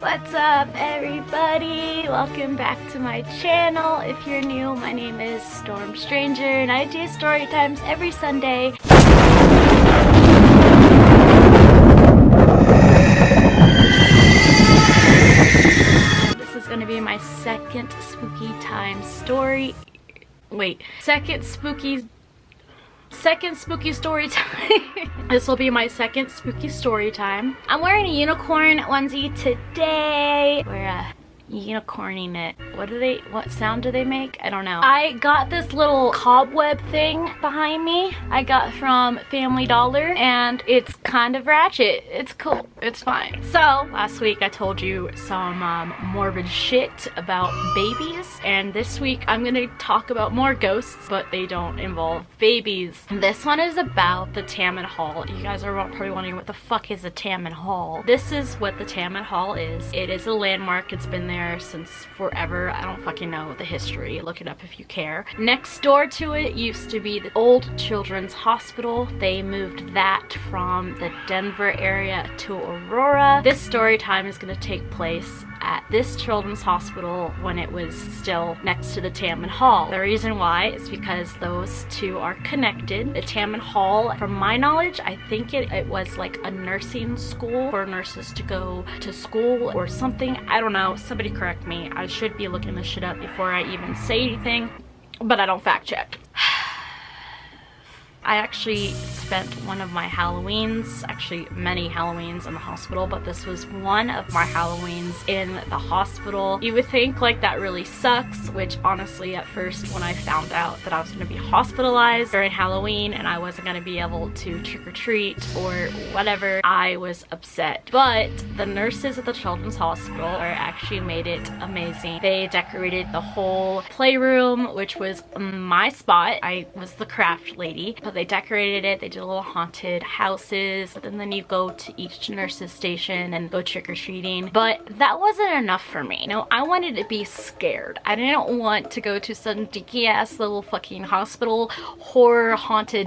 What's up, everybody? Welcome back to my channel. If you're new, my name is Storm Stranger and I do story times every Sunday. This is gonna be my second spooky time story. Second spooky story time. This will be my second spooky story time. I'm wearing a unicorn onesie today. We're unicorning it. What sound do they make? I don't know. I got this little cobweb thing behind me. I got from Family Dollar and it's kind of ratchet. It's cool. It's fine. So last week I told you some morbid shit about babies, and this week I'm gonna talk about more ghosts, but they don't involve babies. This one is about the Tammen Hall. You guys are probably wondering what the fuck is a Tammen Hall. This is what the Tammen Hall is. It is a landmark. It's been there since forever. I don't fucking know the history. Look it up if you care. Next door to it used to be the old children's hospital. They moved that from the Denver area to Aurora. This story time is going to take place at this children's hospital when it was still next to the Tammen Hall. The reason why is because those two are connected. The Tammen Hall, from my knowledge, I think it was like a nursing school for nurses to go to school or something. I don't know. Somebody correct me. I should be looking this shit up before I even say anything, but I don't fact check. I actually spent one of my Halloweens, actually many Halloweens in the hospital, but this was one of my Halloweens in the hospital. You would think like that really sucks, which honestly at first when I found out that I was going to be hospitalized during Halloween and I wasn't going to be able to trick-or-treat or whatever, I was upset. But the nurses at the children's hospital actually made it amazing. They decorated the whole playroom, which was my spot. I was the craft lady. But they decorated it, they did little haunted houses, and then you go to each nurse's station and go trick-or-treating. But that wasn't enough for me. No, I wanted to be scared. I didn't want to go to some dinky ass little fucking hospital horror haunted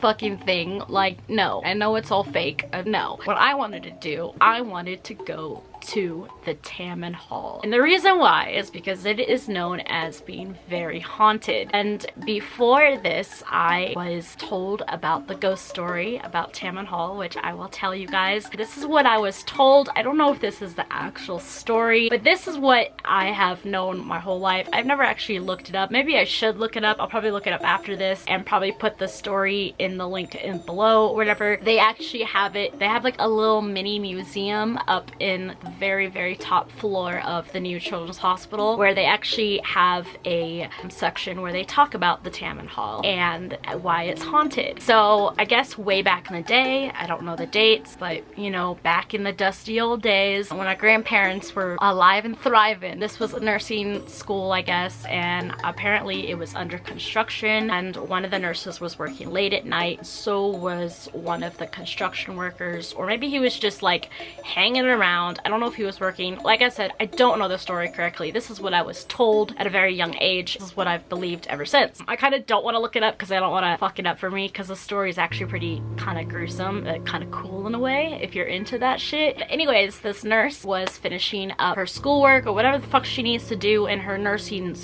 fucking thing. Like, no. I know it's all fake. No. What I wanted to do, I wanted to go to the Tammen Hall. And the reason why is because it is known as being very haunted. And before this, I was told about the ghost story about Tammen Hall, which I will tell you guys. This is what I was told. I don't know if this is the actual story, but this is what I have known my whole life. I've never actually looked it up. Maybe I should look it up. I'll probably look it up after this and probably put the story in the link in below or whatever. They actually have it. They have like a little mini museum up in the very top floor of the new children's hospital, where they actually have a section where they talk about the Tammen Hall and why it's haunted. So I guess way back in the day, I don't know the dates, but you know, back in the dusty old days when our grandparents were alive and thriving, this was a nursing school, I guess, and apparently it was under construction, and one of the nurses was working late at night. So was one of the construction workers, or maybe he was just like hanging around. I don't know if he was working. Like I said, I don't know the story correctly. This is what I was told at a very young age. This is what I've believed ever since. I kind of don't want to look it up because I don't want to fuck it up for me, because the story is actually pretty kind of gruesome, kind of cool in a way if you're into that shit. But anyways, this nurse was finishing up her schoolwork or whatever the fuck she needs to do in her nursing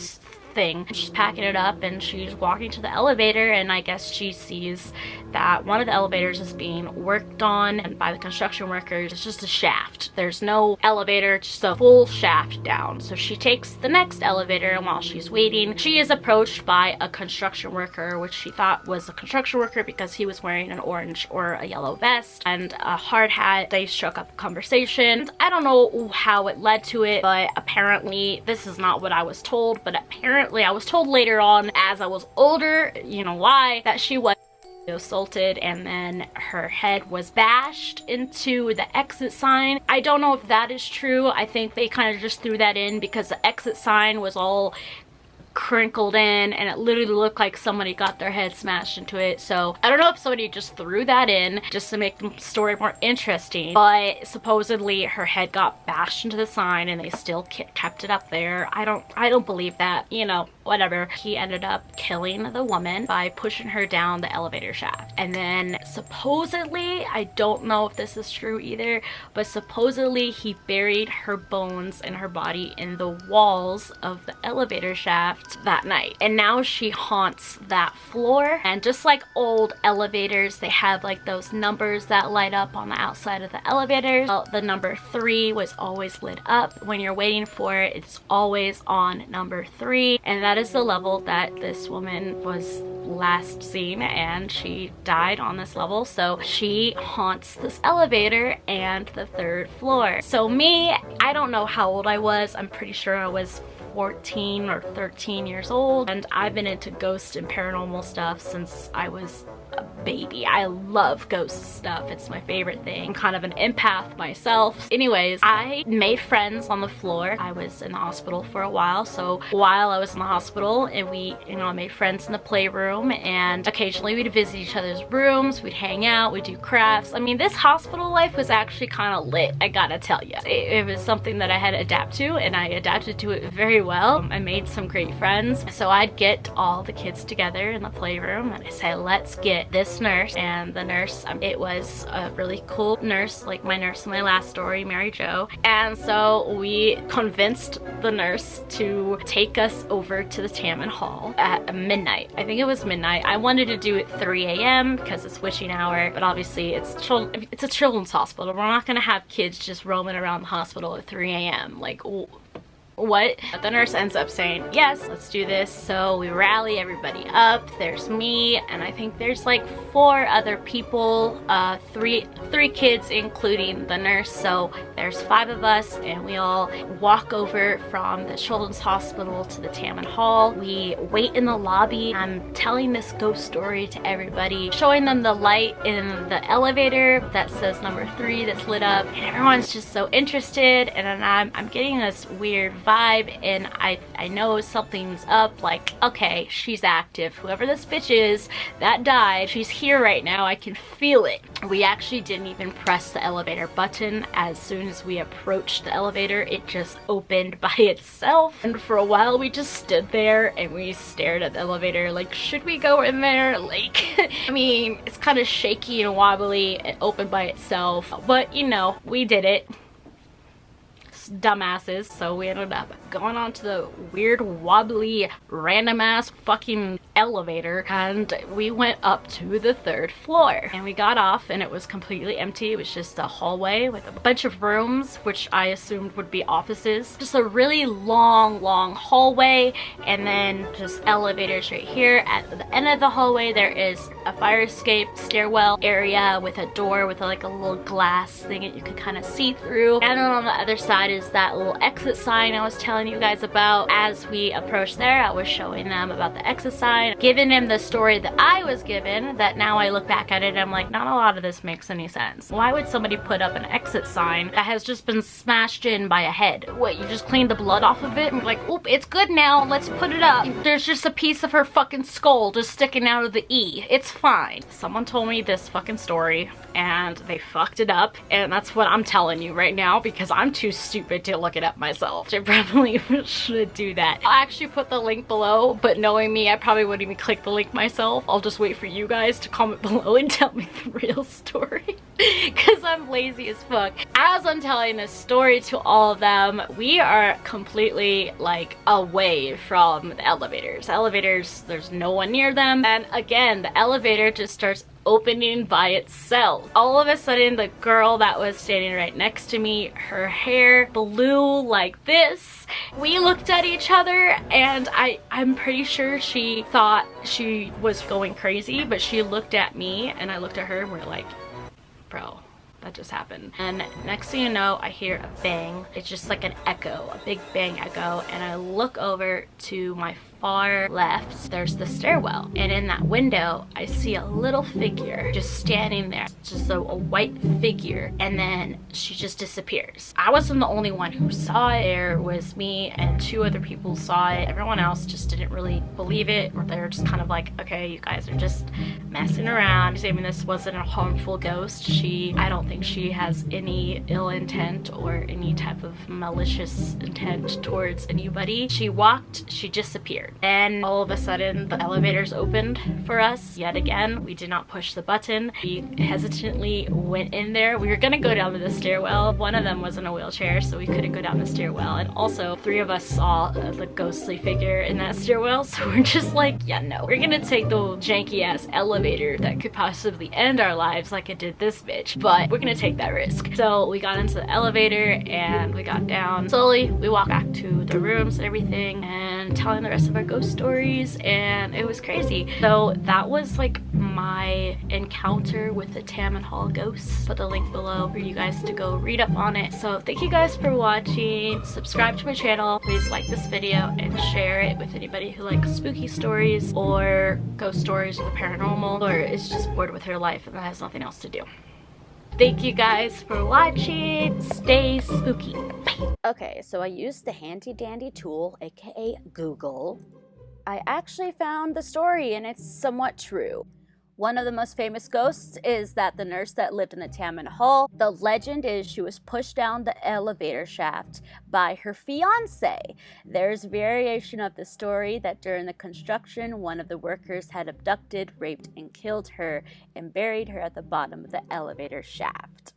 thing. She's packing it up and she's walking to the elevator, and I guess she sees that one of the elevators is being worked on and by the construction workers. It's just a shaft. There's no elevator, just a full shaft down. So she takes the next elevator, and while she's waiting, she is approached by a construction worker, which she thought was a construction worker because he was wearing an orange or a yellow vest and a hard hat. They struck up a conversation. I don't know how it led to it, but apparently this is not what I was told, but apparently I was told later on as I was older, you know why, that she was assaulted and then her head was bashed into the exit sign. I don't know if that is true. I think they kind of just threw that in because the exit sign was all crinkled in, and it literally looked like somebody got their head smashed into it. So I don't know if somebody just threw that in just to make the story more interesting, but supposedly her head got bashed into the sign and they still kept it up there. I don't believe that, you know, whatever. He ended up killing the woman by pushing her down the elevator shaft. And then supposedly, I don't know if this is true either, but supposedly he buried her bones and her body in the walls of the elevator shaft that night. And now she haunts that floor. And just like old elevators, they have like those numbers that light up on the outside of the elevator. Well, the number 3 was always lit up. When you're waiting for it, it's always on number 3. And that is the level that this woman was last seen, and she died on this level. So she haunts this elevator and the 3rd floor. So me, I don't know how old I was. I'm pretty sure I was 14 or 13 years old, and I've been into ghost and paranormal stuff since I was a baby. I love ghost stuff. It's my favorite thing. I'm kind of an empath myself. Anyways, I made friends on the floor. I was in the hospital for a while, so while I was in the hospital, and we, you know, I made friends in the playroom, and occasionally we'd visit each other's rooms, we'd hang out, we'd do crafts. I mean, this hospital life was actually kind of lit, I gotta tell you. It was something that I had to adapt to, and I adapted to it very well. I made some great friends. So I'd get all the kids together in the playroom, and I said, let's get this nurse. And the nurse, it was a really cool nurse, like my nurse in my last story, Mary Jo. And so we convinced the nurse to take us over to the Tammen Hall at midnight. I think it was midnight. I wanted to do it 3 a.m. because it's witching hour, but obviously it's a children's hospital. We're not gonna have kids just roaming around the hospital at 3 a.m. Like, what? But the nurse ends up saying, yes, let's do this. So we rally everybody up. There's me, and I think there's like 4 other people, three kids including the nurse. So there's 5 of us, and we all walk over from the children's hospital to the Tammen Hall. We wait in the lobby. I'm telling this ghost story to everybody, showing them the light in the elevator that says number 3 that's lit up, and everyone's just so interested. And I'm getting this weird vibe, and I know something's up. Like, okay, she's active. Whoever this bitch is that died, she's here right now. I can feel it. We actually didn't even press the elevator button. As soon as we approached the elevator, it just opened by itself. And for a while we just stood there and we stared at the elevator like, should we go in there? Like, I mean, it's kind of shaky and wobbly. It opened by itself, but you know, we did it. Dumbasses. So we ended up going on to the weird wobbly random ass fucking elevator, and we went up to the 3rd floor, and we got off and it was completely empty. It was just a hallway with a bunch of rooms, which I assumed would be offices. Just a really long hallway, and then just elevators right here. At the end of the hallway there is a fire escape stairwell area with a door with like a little glass thing that you can kind of see through, and then on the other side is that little exit sign I was telling you guys about. As we approached there, I was showing them about the exit sign, giving them the story that I was given, that now I look back at it and I'm like, not a lot of this makes any sense. Why would somebody put up an exit sign that has just been smashed in by a head? What, you just cleaned the blood off of it and like, oop, it's good now, let's put it up. There's just a piece of her fucking skull just sticking out of the E. It's fine. Someone told me this fucking story and they fucked it up, and that's what I'm telling you right now because I'm too stupid to look it up myself. I probably should do that. I'll actually put the link below, but knowing me, I probably wouldn't even click the link myself. I'll just wait for you guys to comment below and tell me the real story because I'm lazy as fuck. As I'm telling this story to all of them, we are completely like away from the elevators. Elevators, there's no one near them, and again, the elevator just starts opening by itself. All of a sudden, the girl that was standing right next to me, her hair blew like this. We looked at each other, and I'm pretty sure she thought she was going crazy, but she looked at me and I looked at her and we're like, bro, that just happened. And next thing you know, I hear a bang. It's just like an echo, a big bang echo, and I look over to my far left, there's the stairwell. And in that window, I see a little figure just standing there. Just a white figure. And then she just disappears. I wasn't the only one who saw it. There was me and 2 other people saw it. Everyone else just didn't really believe it, or they're just kind of like, okay, you guys are just messing around. I mean, this wasn't a harmful ghost. I don't think she has any ill intent or any type of malicious intent towards anybody. She walked, she disappeared. And all of a sudden, the elevators opened for us yet again. We did not push the button. We hesitantly went in there. We were gonna go down to the stairwell. One of them was in a wheelchair, so we couldn't go down the stairwell. And also, 3 of us saw the ghostly figure in that stairwell, so we're just like, yeah, no. We're gonna take the janky ass elevator that could possibly end our lives like it did this bitch, but we're gonna take that risk. So we got into the elevator and we got down. Slowly, we walked back to the rooms and everything and telling the rest of our ghost stories, and it was crazy. So that was like my encounter with the Tammen Hall ghosts. Put the link below for you guys to go read up on it. So thank you guys for watching. Subscribe to my channel. Please like this video and share it with anybody who likes spooky stories or ghost stories or the paranormal, or is just bored with her life and has nothing else to do. Thank you guys for watching. Stay spooky. Bye. Okay, so I used the handy dandy tool, aka Google. I actually found the story, and it's somewhat true. One of the most famous ghosts is that the nurse that lived in the Tammen Hall. The legend is she was pushed down the elevator shaft by her fiancé. There's variation of the story that during the construction, one of the workers had abducted, raped, and killed her and buried her at the bottom of the elevator shaft.